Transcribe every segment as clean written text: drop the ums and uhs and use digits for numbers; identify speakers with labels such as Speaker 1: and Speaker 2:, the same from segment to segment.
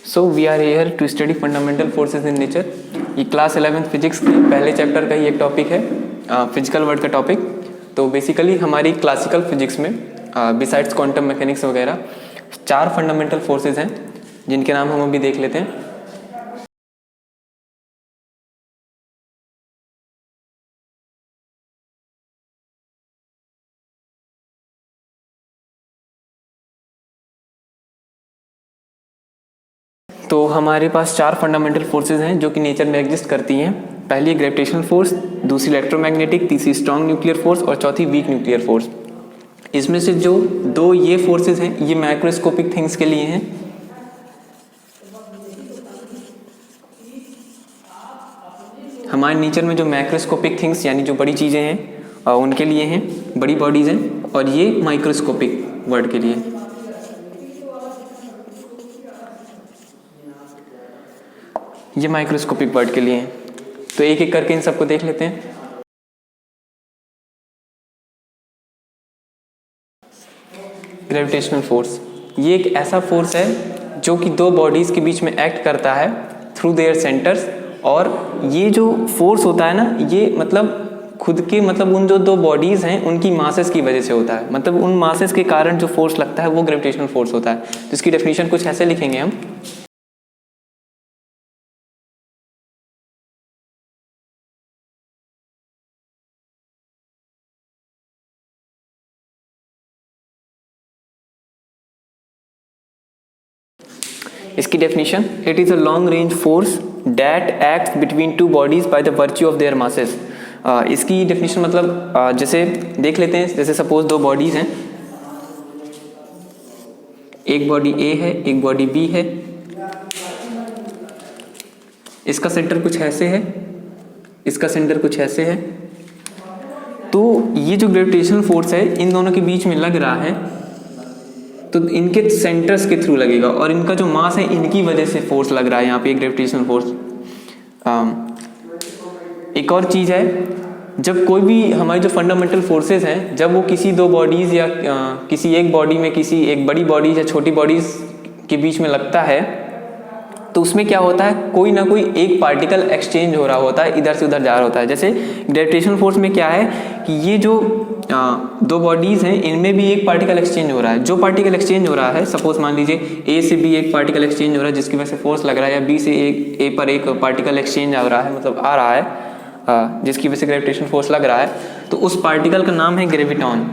Speaker 1: So we are here to study fundamental forces in nature. ये class 11th physics के पहले chapter का ही एक टॉपिक है, फिजिकल वर्ल्ड का टॉपिक। तो बेसिकली हमारी क्लासिकल फिजिक्स में बिसाइड्स क्वांटम मैकेनिक्स वगैरह 4 फंडामेंटल फोर्सेस हैं जिनके नाम हम अभी देख लेते हैं। तो हमारे पास 4 फंडामेंटल फोर्सेस हैं जो कि नेचर में एग्जिस्ट करती हैं। पहली ग्रेविटेशनल फोर्स, दूसरी इलेक्ट्रोमैग्नेटिक, तीसरी स्ट्रॉन्ग न्यूक्लियर फोर्स और चौथी वीक न्यूक्लियर फोर्स। इसमें से जो 2 ये फोर्सेस हैं ये माइक्रोस्कोपिक थिंग्स के लिए हैं। हमारे नेचर में जो माइक्रोस्कोपिक थिंग्स यानी जो बड़ी चीज़ें हैं उनके लिए हैं, बड़ी बॉडीज़ हैं, और ये माइक्रोस्कोपिक वर्ल्ड के लिए। ये माइक्रोस्कोपिक वर्ल्ड के लिए हैं। तो एक एक करके इन सबको देख लेते हैं। ग्रेविटेशनल फोर्स ये एक ऐसा फोर्स है जो कि 2 बॉडीज़ के बीच में एक्ट करता है थ्रू देयर सेंटर्स। और ये जो फोर्स होता है ना, ये मतलब खुद के उन जो 2 बॉडीज़ हैं उनकी मासेस की वजह से होता है। मतलब उन मासेस के कारण जो फोर्स लगता है वो ग्रेविटेशनल फोर्स होता है। तो इसकी डेफिनेशन कुछ ऐसे लिखेंगे हम। इसकी definition, it is a long range force that acts between 2 bodies by the virtue of their masses. इसकी डेफिनेशन मतलब जैसे देख लेते हैं, जैसे सपोज 2 बॉडीज हैं, एक बॉडी ए है, एक बॉडी बी है। इसका सेंटर कुछ ऐसे है, इसका सेंटर कुछ ऐसे है। तो ये जो ग्रेविटेशनल फोर्स है इन दोनों के बीच में लग रहा है, तो इनके सेंटर्स के थ्रू लगेगा और इनका जो मास है इनकी वजह से फोर्स लग रहा है यहाँ पे ग्रेविटेशनल फोर्स। एक और चीज़ है, जब कोई भी हमारी जो फंडामेंटल फोर्सेस हैं जब वो किसी 2 बॉडीज़ या किसी एक बॉडी में किसी एक बड़ी बॉडीज या छोटी बॉडीज़ के बीच में लगता है, तो उसमें क्या होता है, कोई ना कोई एक पार्टिकल एक्सचेंज हो रहा होता है, इधर से उधर जा रहा होता है। जैसे ग्रेविटेशनल फोर्स में क्या है कि ये जो 2 बॉडीज़ हैं इनमें भी एक पार्टिकल एक्सचेंज हो रहा है। जो पार्टिकल एक्सचेंज हो रहा है, सपोज मान लीजिए ए से बी एक पार्टिकल एक्सचेंज हो रहा है जिसकी वजह से फोर्स लग रहा है, या बी से ए पर एक पार्टिकल एक्सचेंज हो रहा है, मतलब आ रहा है जिसकी वजह से ग्रेविटेशनल फोर्स लग रहा है, तो उस पार्टिकल का नाम है ग्रेविटॉन।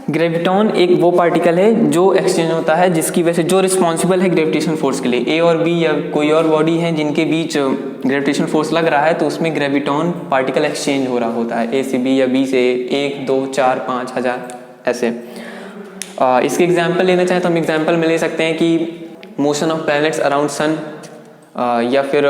Speaker 1: ग्रेविटॉन एक वो पार्टिकल है जो एक्सचेंज होता है जिसकी वजह से जो रिस्पॉन्सिबल है ग्रेविटेशनल फोर्स के लिए। ए और बी या कोई और बॉडी है जिनके बीच ग्रेविटेशनल फोर्स लग रहा है, तो उसमें ग्रेविटॉन पार्टिकल एक्सचेंज हो रहा होता है, ए से बी या बी से 1, 2, 4, 5, 1000 ऐसे। इसके एग्जाम्पल लेना चाहें तो हम एग्जाम्पल में ले सकते हैं कि motion of planets around sun, या फिर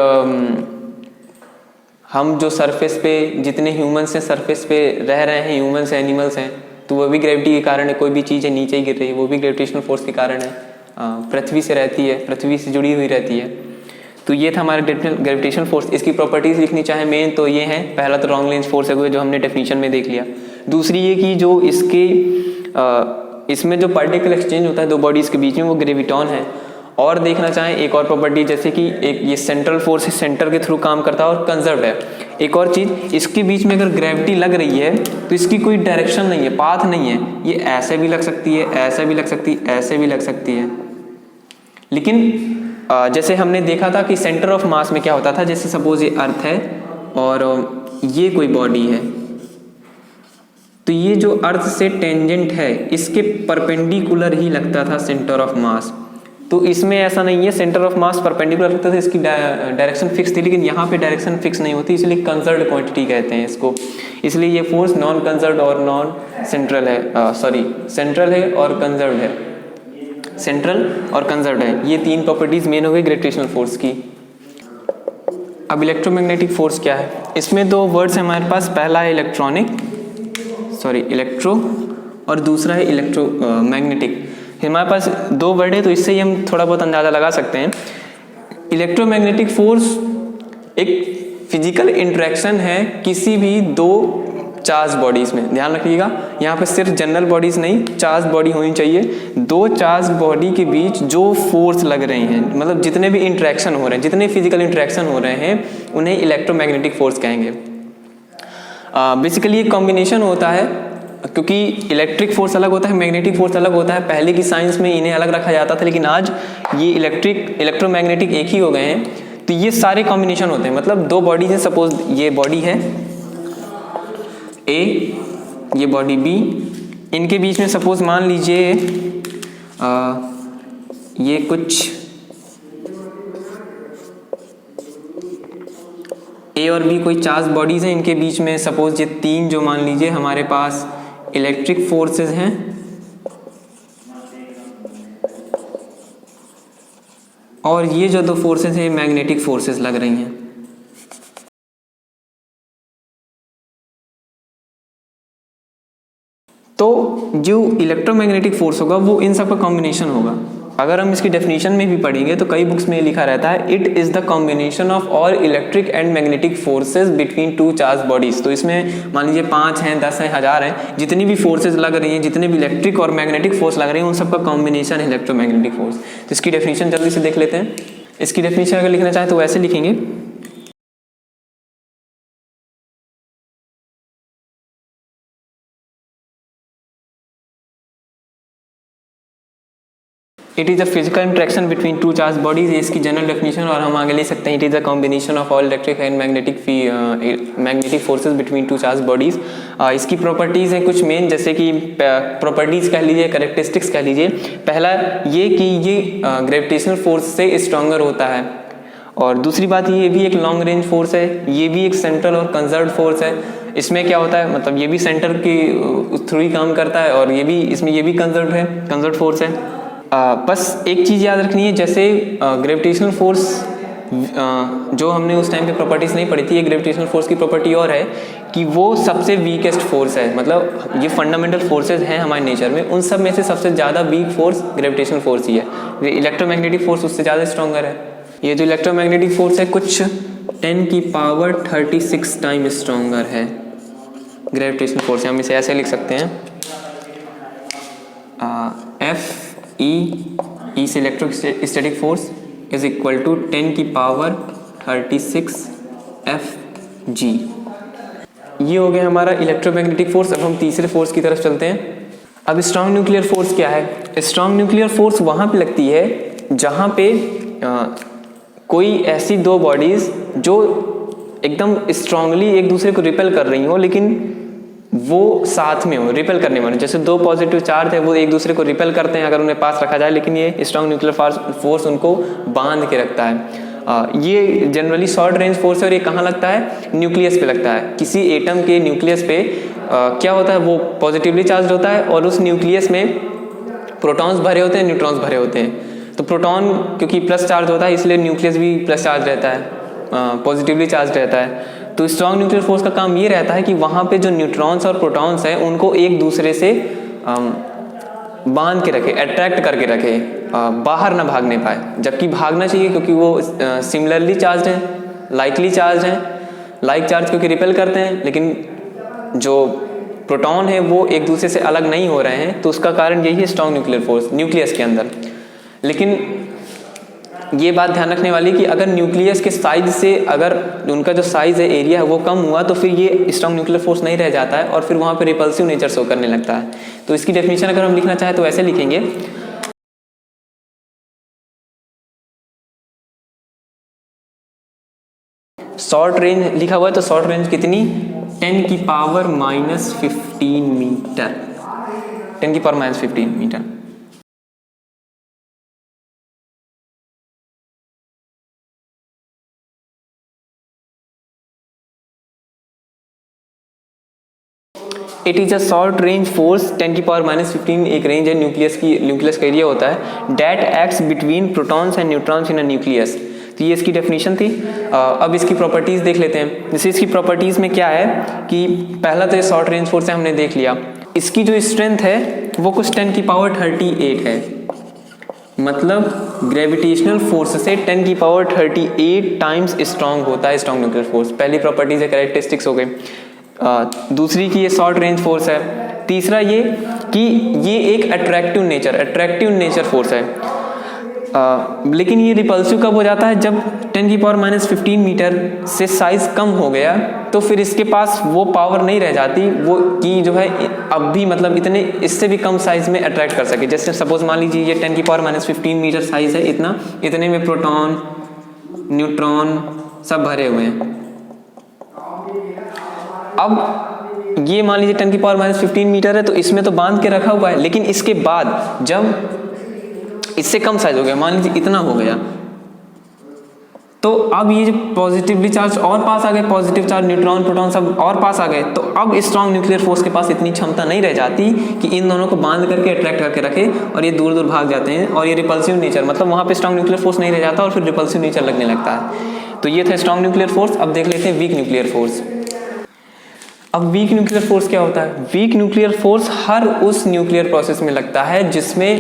Speaker 1: हम जो सरफेस पे जितने ह्यूमंस हैं सरफेस पे रह रहे हैं, ह्यूमंस हैं, एनिमल्स हैं, तो वो भी ग्रेविटी के कारण है। कोई भी चीज़ है नीचे ही गिर रही है, वो भी ग्रेविटेशनल फोर्स के कारण है। पृथ्वी से रहती है, पृथ्वी से जुड़ी हुई रहती है। तो ये था हमारा ग्रेविटेशनल फोर्स। इसकी प्रॉपर्टीज़ लिखनी चाहे मेन तो ये है, पहला तो लॉन्ग रेंज फोर्स है जो हमने डेफिनेशन में देख लिया। दूसरी ये कि जो इसमें जो पार्टिकल एक्सचेंज होता है 2 बॉडीज़ के बीच में वो ग्रेविटॉन है। और देखना चाहें एक और प्रॉपर्टी, जैसे कि एक ये सेंट्रल फोर्स है, सेंटर के थ्रू काम करता है और कंजर्व है। एक और चीज़, इसके बीच में अगर ग्रेविटी लग रही है तो इसकी कोई डायरेक्शन नहीं है, पाथ नहीं है। ये ऐसे भी लग सकती है, ऐसे भी लग सकती है, ऐसे भी लग सकती है। लेकिन जैसे हमने देखा था कि सेंटर ऑफ मास में क्या होता था, जैसे सपोज ये अर्थ है और ये कोई बॉडी है, तो ये जो अर्थ से टेंजेंट है इसके परपेंडिकुलर ही लगता था सेंटर ऑफ मास। तो इसमें ऐसा नहीं है, सेंटर ऑफ मास परपेंडिकुलर लगता था, इसकी डायरेक्शन फिक्स थी, लेकिन यहाँ पे डायरेक्शन फिक्स नहीं होती, इसलिए कंजर्व्ड क्वांटिटी कहते हैं इसको। इसलिए ये फोर्स नॉन कंजर्व्ड और नॉन सेंट्रल है, सेंट्रल है और कंजर्व्ड है, सेंट्रल और कंजर्व्ड है। ये 3 प्रॉपर्टीज मेन हो गई ग्रेविटेशनल फोर्स की। अब इलेक्ट्रोमैग्नेटिक फोर्स क्या है, इसमें 2 वर्ड्स हैं हमारे पास। पहला है इलेक्ट्रो और दूसरा है इलेक्ट्रोमैग्नेटिक। हमारे पास 2 वर्ड है तो इससे ही हम थोड़ा बहुत अंदाज़ा लगा सकते हैं। इलेक्ट्रोमैग्नेटिक फोर्स एक फिजिकल इंटरेक्शन है किसी भी 2 चार्ज बॉडीज में, ध्यान रखिएगा यहाँ पे सिर्फ जनरल बॉडीज नहीं, चार्ज बॉडी होनी चाहिए। दो चार्ज बॉडी के बीच जो फोर्स लग रहे हैं, मतलब जितने भी इंटरेक्शन हो रहे हैं, जितने फिजिकल इंटरेक्शन हो रहे हैं, उन्हें इलेक्ट्रोमैग्नेटिक फोर्स कहेंगे। बेसिकली एक कॉम्बिनेशन होता है, क्योंकि इलेक्ट्रिक फोर्स अलग होता है, मैग्नेटिक फोर्स अलग होता है। पहले की साइंस में इन्हें अलग रखा जाता था, लेकिन आज ये इलेक्ट्रोमैग्नेटिक एक ही हो गए हैं। तो ये सारे कॉम्बिनेशन होते हैं, मतलब दो बॉडीज हैं, सपोज ये बॉडी है ए, ये बॉडी बी, इनके बीच में सपोज मान लीजिए ये कुछ ए और बी कोई चार्ज बॉडीज हैं, इनके बीच में सपोज ये तीन जो मान लीजिए हमारे पास इलेक्ट्रिक फोर्सेस हैं, और ये जो दो फोर्सेस हैं मैग्नेटिक फोर्सेस लग रही हैं। तो जो इलेक्ट्रोमैग्नेटिक फोर्स होगा वो इन सब का कॉम्बिनेशन होगा। अगर हम इसकी डेफिनेशन में भी पढ़ेंगे तो कई बुक्स में लिखा रहता है it is the combination of all electric and magnetic forces between two charge bodies. तो इसमें मान लीजिए 5 हैं, 10 हैं, 1000 हैं, जितनी भी फोर्सेज लग रही हैं, जितने भी इलेक्ट्रिक और मैग्नेटिक फोर्स लग रहे हैं, उन सबका कॉम्बिनेशन है इलेक्ट्रोमैग्नेटिक फोर्स। तो इसकी डेफिनेशन जल्दी से देख लेते हैं। इसकी डेफिनेशन अगर लिखना चाहें तो वैसे लिखेंगे, it is a physical interaction between two charge bodies. ये इसकी जनरल डेफिनेशन, और हम आगे ले सकते हैं it is a combination of all electric and magnetic forces between two charge bodies. इसकी प्रॉपर्टीज़ हैं कुछ मेन, जैसे कि प्रॉपर्टीज़ कह लीजिए, कैरेक्टरिस्टिक्स कह लीजिए। पहला ये कि ये ग्रेविटेशनल फोर्स से स्ट्रॉन्गर होता है, और दूसरी बात ये भी एक लॉन्ग रेंज फोर्स है, ये भी एक सेंट्रल और कंजर्व्ड फोर्स है। इसमें क्या होता है, मतलब ये भी सेंटर के थ्रू ही काम करता है, और ये भी इसमें ये भी कंजर्व्ड फोर्स है। बस एक चीज़ याद रखनी है, जैसे ग्रेविटेशनल फोर्स जो हमने उस टाइम पे प्रॉपर्टीज नहीं पढ़ी थी, ये ग्रेविटेशनल फोर्स की प्रॉपर्टी और है कि वो सबसे वीकेस्ट फोर्स है। मतलब ये फंडामेंटल फोर्सेज हैं हमारे नेचर में, उन सब में से सबसे ज़्यादा वीक फोर्स ग्रेविटेशनल फोर्स ही है। इलेक्ट्रोमैग्नेटिक फोर्स उससे ज़्यादा स्ट्रॉन्गर है। ये जो इलेक्ट्रोमैग्नेटिक फोर्स है कुछ 10 की पावर 36 टाइम स्ट्रॉन्गर है ग्रेविटेशनल फोर्स है। हम इसे ऐसे लिख सकते हैं, एफ ई से electrostatic force is equal to 10 की पावर 36 एफ जी। ये हो गया हमारा इलेक्ट्रोमैग्नेटिक फोर्स। अब हम तीसरे फोर्स की तरफ चलते हैं। अब स्ट्रॉन्ग न्यूक्लियर फोर्स क्या है? स्ट्रॉन्ग न्यूक्लियर फोर्स वहाँ पे लगती है जहाँ पे कोई ऐसी दो बॉडीज जो एकदम स्ट्रांगली एक दूसरे को रिपेल कर रही हो, लेकिन वो साथ में हो, रिपेल करने वाले। जैसे दो पॉजिटिव चार्ज है, वो एक दूसरे को रिपेल करते हैं अगर उन्हें पास रखा जाए, लेकिन ये स्ट्रॉन्ग न्यूक्लियर फोर्स उनको बांध के रखता है। ये जनरली शॉर्ट रेंज फोर्स है, और ये कहाँ लगता है? न्यूक्लियस पे लगता है। किसी एटम के न्यूक्लियस पे क्या होता है, वो पॉजिटिवली चार्ज होता है, और उस न्यूक्लियस में प्रोटॉन्स भरे होते हैं, न्यूट्रॉन्स भरे होते हैं। तो प्रोटॉन क्योंकि प्लस चार्ज होता है, इसलिए न्यूक्लियस भी प्लस चार्ज रहता है, पॉजिटिवली चार्ज रहता है। तो स्ट्रॉन्ग न्यूक्लियर फोर्स का काम ये रहता है कि वहाँ पे जो न्यूट्रॉन्स और प्रोटॉन्स हैं उनको एक दूसरे से बांध के रखे, अट्रैक्ट करके रखे, बाहर ना भागने पाए। जबकि भागना चाहिए क्योंकि वो सिमिलरली चार्ज हैं, लाइकली चार्ज हैं, लाइक चार्ज क्योंकि रिपेल करते हैं, लेकिन जो प्रोटॉन है वो एक दूसरे से अलग नहीं हो रहे हैं। तो उसका कारण यही है स्ट्रॉन्ग न्यूक्लियर फोर्स न्यूक्लियस के अंदर। लेकिन ये बात ध्यान रखने वाली कि अगर न्यूक्लियस के साइज से, अगर उनका जो साइज है, एरिया है, वो कम हुआ तो फिर ये स्ट्रॉन्ग न्यूक्लियर फोर्स नहीं रह जाता है, और फिर वहाँ पे रिपल्सिव नेचर शो करने लगता है। तो इसकी डेफिनेशन अगर हम लिखना चाहें तो ऐसे लिखेंगे, शॉर्ट रेंज लिखा हुआ है तो शॉर्ट रेंज कितनी? 10 की पावर -15 मीटर, 10 की power -15 metre. It is a short range force, 10 की पावर -15 एक रेंज है न्यूक्लियस का एरिया होता है, that acts between protons and neutrons in a nucleus. तो ये इसकी डेफिनेशन थी। अब इसकी प्रॉपर्टीज़ देख लेते हैं। जैसे इसकी प्रॉपर्टीज़ में क्या है कि पहला तो ये शॉर्ट रेंज फोर्स है, हमने देख लिया। इसकी जो स्ट्रेंथ है वो कुछ 10 की पावर 38 है, मतलब ग्रेविटेशनल फोर्स से 10 की पावर 38 टाइम्स स्ट्रॉन्ग होता है स्ट्रॉन्ग न्यूक्लियर फोर्स। पहली प्रॉपर्टीज है, कैरेक्टरिस्टिक्स हो गई। दूसरी की ये शॉर्ट रेंज फोर्स है, तीसरा ये कि ये एक अट्रैक्टिव नेचर फोर्स है। लेकिन ये रिपल्सिव कब हो जाता है, जब 10⁻⁻15 मीटर से साइज कम हो गया तो फिर इसके पास वो पावर नहीं रह जाती वो कि जो है अब भी मतलब इतने इससे भी कम साइज में अट्रैक्ट कर सके। जैसे सपोज मान लीजिए ये 10⁻⁻15 मीटर साइज है, इतने में प्रोटॉन न्यूट्रॉन सब भरे हुए हैं। अब ये मान लीजिए 10⁻⁻15 मीटर है तो इसमें तो बांध के रखा हुआ है, लेकिन इसके बाद जब इससे कम साइज हो गया, मान लीजिए इतना हो गया, तो अब ये जो पॉजिटिवली चार्ज और पास आ गए, पॉजिटिव चार्ज न्यूट्रॉन प्रोटॉन सब और पास आ गए, तो अब स्ट्रॉन्ग न्यूक्लियर फोर्स के पास इतनी क्षमता नहीं रह जाती कि इन दोनों को बांध करके अट्रैक्ट करके रखे और ये दूर दूर भाग जाते हैं। और ये रिपल्सिव नेचर मतलब वहाँ पे स्ट्रॉन्ग न्यूक्लियर फोर्स नहीं रह जाता और फिर रिपल्सिव नेचर लगने लगता है। तो ये था स्ट्रॉन्ग न्यूक्लियर फोर्स। अब देख लेते हैं वीक न्यूक्लियर फोर्स। अब वीक न्यूक्लियर फोर्स क्या होता है? वीक न्यूक्लियर फोर्स हर उस न्यूक्लियर प्रोसेस में लगता है जिसमें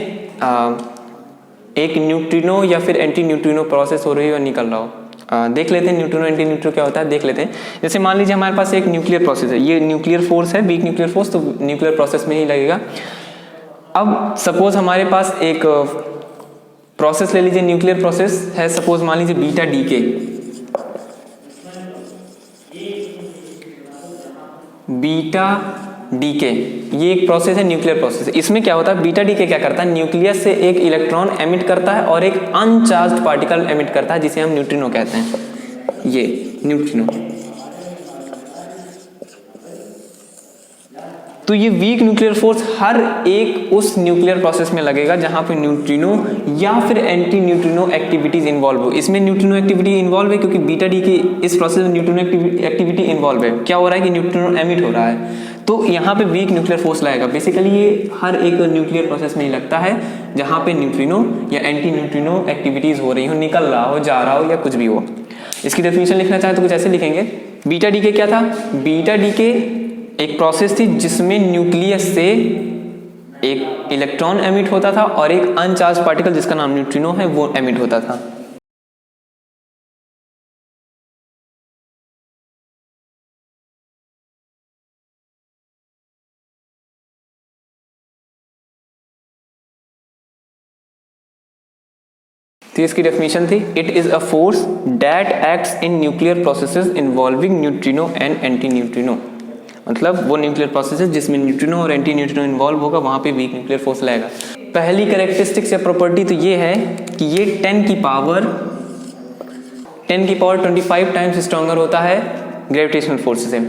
Speaker 1: एक न्यूट्रिनो या फिर एंटी न्यूट्रिनो प्रोसेस हो रही हो, निकल रहा हो। देख लेते हैं न्यूट्रिनो एंटी न्यूट्रिनो क्या होता है, देख लेते हैं। जैसे मान लीजिए हमारे पास एक न्यूक्लियर प्रोसेस है, ये न्यूक्लियर फोर्स है, वीक न्यूक्लियर फोर्स, तो न्यूक्लियर प्रोसेस में ही लगेगा। अब सपोज हमारे पास एक प्रोसेस ले लीजिए, न्यूक्लियर प्रोसेस है, सपोज मान लीजिए बीटा डीके। बीटा डीके ये एक प्रोसेस है, न्यूक्लियर प्रोसेस। इसमें क्या होता है, बीटा डीके क्या करता है, न्यूक्लियस से एक इलेक्ट्रॉन एमिट करता है और एक अनचार्ज्ड पार्टिकल एमिट करता है जिसे हम न्यूट्रिनो कहते हैं। ये न्यूट्रिनो। तो ये वीक न्यूक्लियर फोर्स हर एक उस न्यूक्लियर प्रोसेस में लगेगा जहां पे न्यूट्रिनो या फिर एंटी न्यूट्रिनो एक्टिविटीज इन्वॉल्व हो। इसमें न्यूट्रिनो एक्टिविटी इन्वॉल्व है क्योंकि बीटा डी के इस प्रोसेस में न्यूट्रिनो एक्टिविटी इन्वॉल्व है। क्या हो रहा है कि न्यूट्रिनो एमिट हो रहा है, तो यहाँ पे वीक न्यूक्लियर फोर्स लगेगा। बेसिकली ये हर एक न्यूक्लियर प्रोसेस में ही लगता है जहाँ पे न्यूट्रिनो या एंटी न्यूट्रिनो एक्टिविटीज हो रही हो, निकल रहा हो, जा रहा हो या कुछ भी हो। इसकी डेफिनेशन लिखना चाहे तो कुछ ऐसे लिखेंगे। बीटा डी के क्या था, बीटा डी के एक प्रोसेस थी जिसमें न्यूक्लियस से एक इलेक्ट्रॉन एमिट होता था और एक अनचार्ज पार्टिकल जिसका नाम न्यूट्रिनो है वो एमिट होता था। तो इसकी डेफिनेशन थी, it is a force that acts in nuclear processes involving neutrino and anti neutrino. मतलब वो न्यूक्लियर प्रोसेस है जिसमें न्यूट्रिनो और एंटी न्यूट्रिनो इन्वॉल्व होगा, वहां पे वीक न्यूक्लियर फोर्स लगेगा। पहली कैरेक्टरिस्टिक्स या प्रॉपर्टी तो ये है कि ये 10 की पावर 25 टाइम्स स्ट्रॉन्गर होता है ग्रेविटेशनल फोर्स से।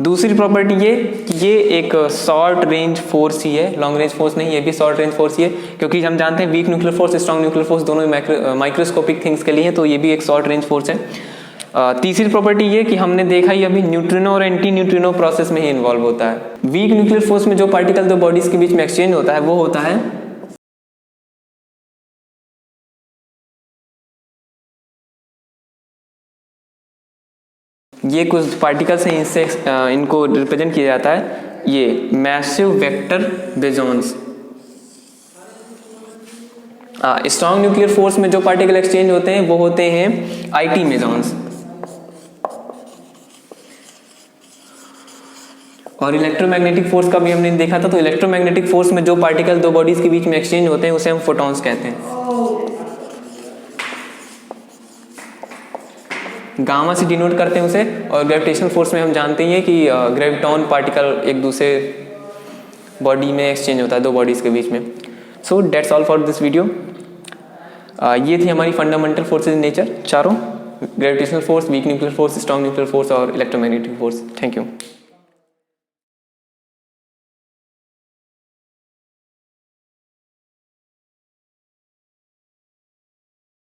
Speaker 1: दूसरी प्रॉपर्टी ये कि ये एक शॉर्ट रेंज फोर्स ही है, लॉन्ग रेंज फोर्स नहीं, ये भी शॉर्ट रेंज फोर्स ही है, क्योंकि हम जानते हैं weak nuclear force strong nuclear force दोनों माइक्रोस्कोपिक थिंग्स के लिए है, तो ये भी एक शॉर्ट रेंज फोर्स है। तीसरी प्रॉपर्टी ये कि हमने देखा ही अभी न्यूट्रिनो और एंटी न्यूट्रिनो प्रोसेस में ही इन्वॉल्व होता है। वीक न्यूक्लियर फोर्स में जो पार्टिकल दो बॉडीज के बीच में एक्सचेंज होता है वो होता है ये कुछ पार्टिकल्स हैं, इनसे इनको रिप्रेजेंट किया जाता है ये massive vector bosons. Strong nuclear force में जो पार्टिकल एक्सचेंज होते हैं वो होते हैं आईटी मेसॉन्स। और इलेक्ट्रोमैग्नेटिक फोर्स का भी हमने देखा था, तो इलेक्ट्रोमैग्नेटिक फोर्स में जो पार्टिकल दो बॉडीज के बीच में एक्सचेंज होते हैं उसे हम फोटॉन्स कहते हैं। गामा से डिनोट करते हैं उसे। और ग्रेविटेशनल फोर्स में हम जानते हैं कि ग्रेविटॉन पार्टिकल एक दूसरे बॉडी में एक्सचेंज होता है दो बॉडीज के बीच में। So that's all for this video. ये थी हमारी फंडामेंटल फोर्सेज इन नेचर चारों, gravitational force, weak nuclear force, strong nuclear force और इलेक्ट्रोमैग्नेटिक फोर्स। Thank you.